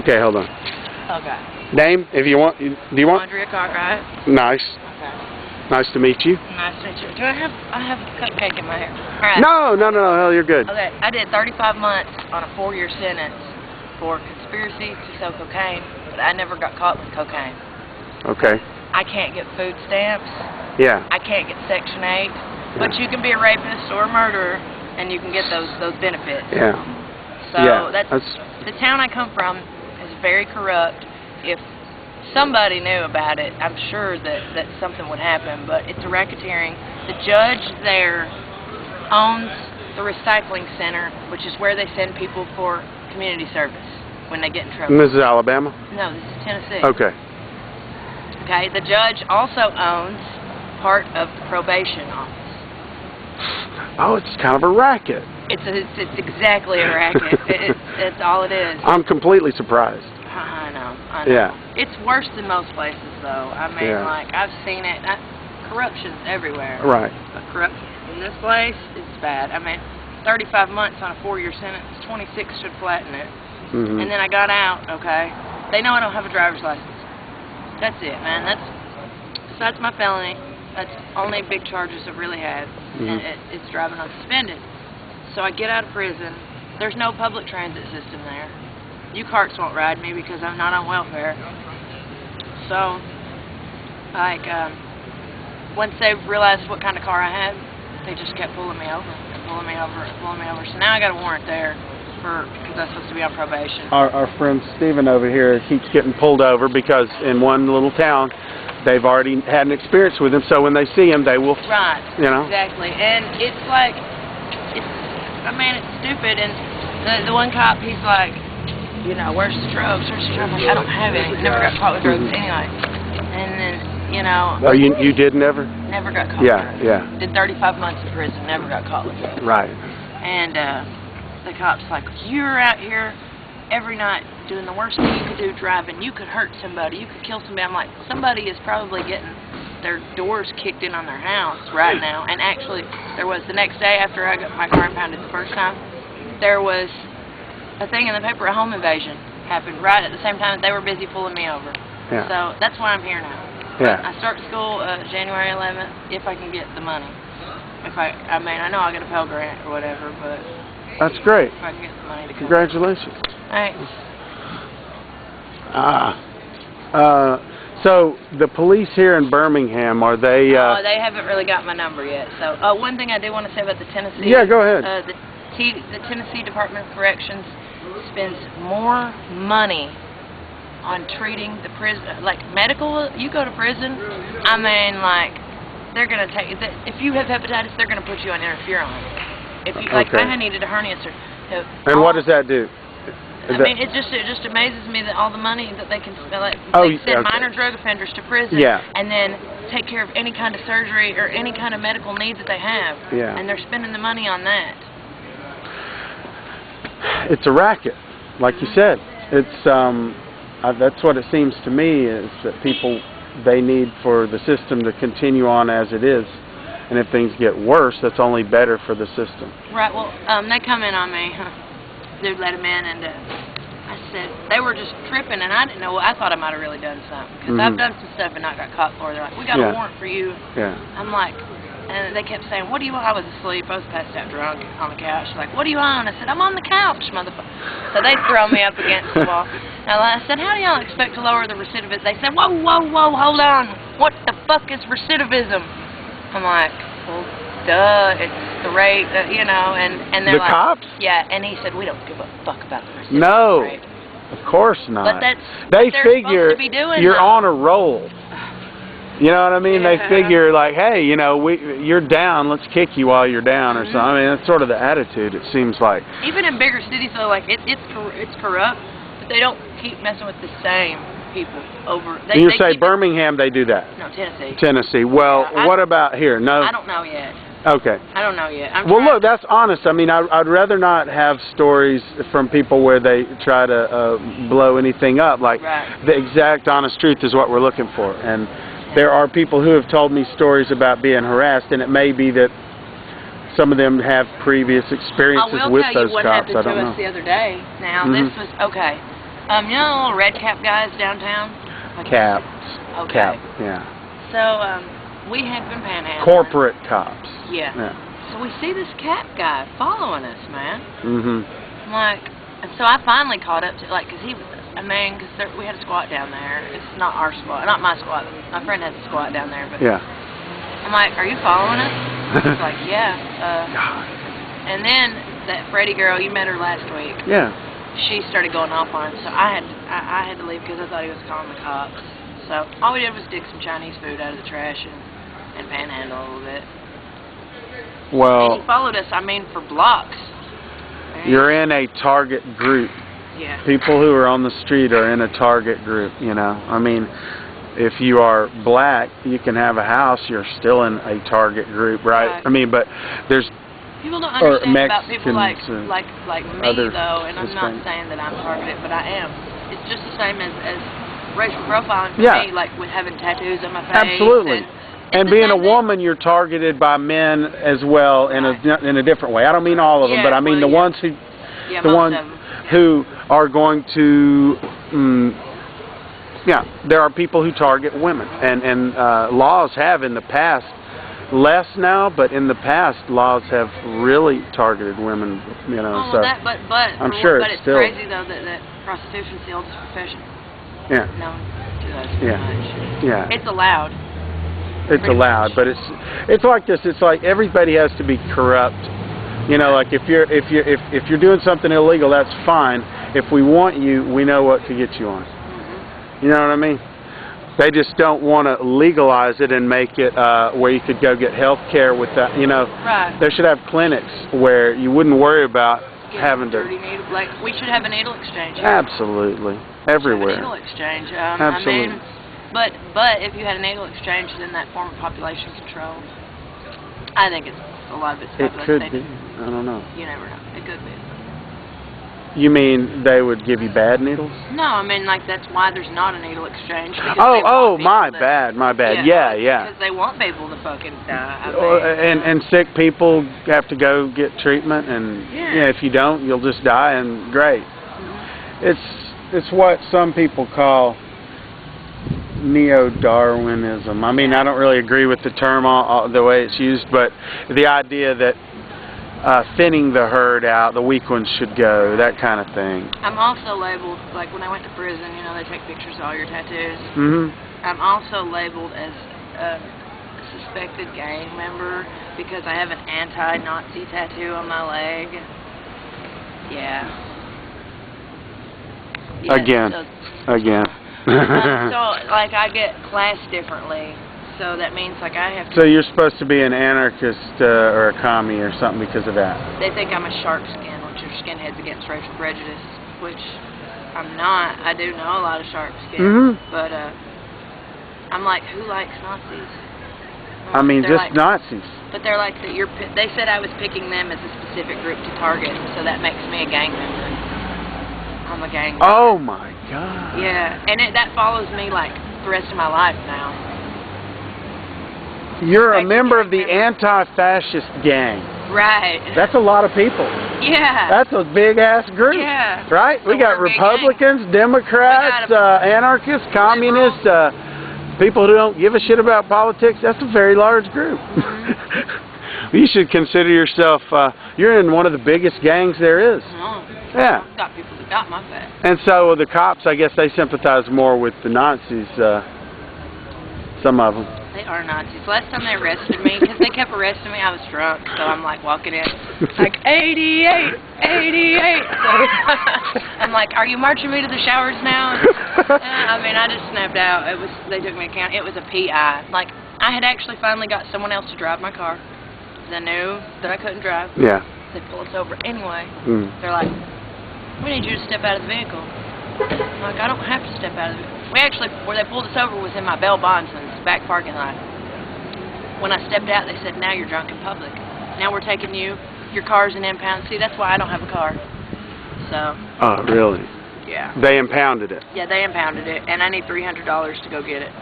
Okay, hold on. Okay. Name, if you want. Do you want? Andrea Cartwright. Nice. Okay. Nice to meet you. Nice to meet you. Do I have a cupcake in my hair? All right. No, hell, you're good. Okay, I did 35 months on a 4-year sentence for conspiracy to sell cocaine, but I never got caught with cocaine. Okay. I can't get food stamps. Yeah. I can't get Section 8, but you can be a rapist or a murderer, and you can get those benefits. Yeah. So that's the town I come from is very corrupt. If somebody knew about it, I'm sure that something would happen, but it's a racketeering. The judge there owns the recycling center, which is where they send people for community service when they get in trouble. And this is Alabama? No, this is Tennessee. Okay. Okay, the judge also owns part of the probation office. Oh, it's kind of a racket. It's exactly a racket. It's all it is. I'm completely surprised. I know. Yeah. It's worse than most places, though. I mean, Yeah. like, I've seen it. Corruption's everywhere. Right. But corruption in this place, it's bad. I mean, 35 months on a 4-year sentence, 26 should flatten it. Mm-hmm. And then I got out, okay? They know I don't have a driver's license. That's it, man. Besides my felony, that's only big charges I've really had. Mm-hmm. And it's driving unsuspended. So I get out of prison. There's no public transit system there. You carts won't ride me because I'm not on welfare. So, like, once they realized what kind of car I had, they just kept pulling me over and pulling me over and pulling me over. So now I got a warrant there because I'm supposed to be on probation. Our friend Steven over here keeps getting pulled over because in one little town they've already had an experience with him, so when they see him they will, right, you know. Exactly. And it's like, I mean, it's stupid. And the one cop, he's like, you know, where's the drugs? Where's the drugs? I'm like, I don't have any. Never got caught with drugs anyway. And then, you know. Oh, you did never? Never got caught Yeah, with drugs. yeah. Did 35 months in prison. Never got caught with drugs. Right. And the cop's like, you're out here every night doing the worst thing you could do, driving. You could hurt somebody. You could kill somebody. I'm like, somebody is probably getting their doors kicked in on their house right now. And actually, there was the next day after I got my car impounded the first time, there was a thing in the paper, a home invasion happened right at the same time that they were busy pulling me over. Yeah. So that's why I'm here now. Yeah. I start school January 11th if I can get the money. I mean, I know I get a Pell Grant or whatever, but that's great. if I can get the money to come. Congratulations. Thanks. So the police here in Birmingham, are they? They haven't really got my number yet. So one thing I do want to say about the Tennessee. Yeah, go ahead. The Tennessee Department of Corrections spends more money on treating the prison, like medical. You go to prison, I mean, like they're gonna take. If you have hepatitis, they're gonna put you on interferon. If you like, I needed a hernia surgery. And what does that do? I mean, it just amazes me that all the money that they can spend, like, they send minor drug offenders to prison, and then take care of any kind of surgery or any kind of medical needs that they have, and they're spending the money on that. It's a racket, like you said. It's that's what it seems to me, is that they need for the system to continue on as it is, and if things get worse, that's only better for the system. Right. Well, they come in on me. Dude let him in, and I said they were just tripping, and I didn't know. I thought I might have really done something because I've done some stuff and not got caught for it. They're like, "We got a warrant for you." Yeah. I'm like, and they kept saying, "What do you want?" I was asleep. I was passed out drunk on the couch. Like, "What do you want?" I said, "I'm on the couch, motherfucker." So they throw me up against the wall. Now I said, "How do y'all expect to lower the recidivism?" They said, "Whoa, whoa, whoa, hold on. What the fuck is recidivism?" I'm like, well, duh, it's the rate, you know, and they're the like, cops? Yeah, and he said, we don't give a fuck about the recidivism rate. Of course not. But that's they what they're figure supposed to be doing, you're though. On a roll. You know what I mean? Yeah. They figure like, hey, you know, you're down, let's kick you while you're down or something. I mean, that's sort of the attitude, it seems like. Even in bigger cities, though, like, it's corrupt, but they don't keep messing with the same people over. You say Birmingham, they do that? No, Tennessee. Tennessee. Well, what about here? No. I don't know yet. Okay. I don't know yet. Well, look, that's honest. I mean, I'd rather not have stories from people where they try to blow anything up. Like, the exact honest truth is what we're looking for. And there are people who have told me stories about being harassed, and it may be that some of them have previous experiences with those cops. I don't know. I will tell you what happened to us the other day. Now, this was, okay. You know the little red cap guys downtown? Like Caps. Okay. Cap, yeah. So, we had been panhandling. Corporate cops. Yeah. Yeah. So we see this cap guy following us, man. Mm-hmm. I'm like, and so I finally caught up to, like, because he was, we had a squat down there. It's not our squat, not my squat. My friend has a squat down there, but Yeah. I'm like, are you following us? He's like, yeah. God. And then that Freddie girl, you met her last week. Yeah. She started going off on him, so I had to leave because I thought he was calling the cops. So all we did was dig some Chinese food out of the trash and panhandle a little bit. Well, And he followed us, for blocks. you're in a target group. Yeah. People who are on the street are in a target group, you know. I mean, if you are black, you can have a house, you're still in a target group, right? Right. I mean, but there's people don't understand about people like Mexicans, like me other though, and I'm not Hispanic. saying that I'm targeted, but I am. It's just the same as racial profiling for Yeah. me, like with having tattoos on my face. Absolutely. And it's being the a same thing. woman, you're targeted by men as well in a different way. I don't mean all of them, Yeah, but I mean well, the yeah. ones who Yeah, the most ones of them. who are going to there are people who target women, and laws have in the past, less now, but in the past laws have really targeted women, you know. Oh, so well, but I'm sure but it's it's still crazy though that prostitution's the oldest profession. yeah, No, does too much. yeah. It's allowed. It's Pretty allowed, much. but it's like this. It's like everybody has to be corrupt. You know, like if you're doing something illegal, that's fine. If we want you, we know what to get you on. Mm-hmm. You know what I mean? They just don't want to legalize it and make it where you could go get health care with that. You know, Right. they should have clinics where you wouldn't worry about Get having dirty to. needle, like we should have a needle exchange. Absolutely, Have a everywhere. needle exchange. Absolutely. But if you had a needle exchange, then that form of population control. I think it's a lot of it's. It could population. be. I don't know. You never know. It could be. You mean they would give you bad needles? No, like that's why there's not a needle exchange. Because Oh, they want my people bad, my bad. Yeah. Because they want people to fucking die. And sick people have to go get treatment, and Yeah. if you don't, you'll just die. And great, Mhm. it's what some people call neo-Darwinism. I mean, I don't really agree with the term the way it's used, but the idea that thinning the herd out, the weak ones should go, that kind of thing. I'm also labeled, like when I went to prison, they take pictures of all your tattoos. Mm-hmm. I'm also labeled as a suspected gang member because I have an anti-Nazi tattoo on my leg. Yeah. Again. So, like, I get classed differently. So that means, like, I have to... So you're supposed to be an anarchist or a commie or something because of that? They think I'm a shark skin, which are skinheads against racial prejudice, which I'm not. I do know a lot of shark skins, but I'm like, who likes Nazis? I mean, They're just like, Nazis. But they're like that. They said I was picking them as a specific group to target, so that makes me a gang member. I'm a gang member. Oh my God. Yeah, and that follows me like the rest of my life now. You're a member of the anti-fascist gang. Right. That's a lot of people. Yeah. That's a big-ass group. Yeah. Right? So We got we're a big Republicans, Democrats, anarchists, communists, people who don't give a shit about politics. That's a very large group. Mm-hmm. You should consider yourself, you're in one of the biggest gangs there is. No. Yeah. I've got people that got my back. And so the cops, I guess they sympathize more with the Nazis, some of them. They are Nazis. Last time they arrested me, because they kept arresting me, I was drunk, so I'm like walking in, like 88, 88. So I'm like, are you marching me to the showers now? I just snapped out. They took me to county. It was a PI. Like, I had actually finally got someone else to drive my car. They knew that I couldn't drive. Yeah. They pulled us over anyway. Mm. They're like, we need you to step out of the vehicle. I'm like, I don't have to step out of the vehicle. Where they pulled us over was in my Bell Bonson's back parking lot. When I stepped out, they said, now you're drunk in public. Now we're taking you. Your car's an impound. See, that's why I don't have a car. So. Oh, really? Yeah. They impounded it. Yeah, they impounded it, and I need $300 to go get it.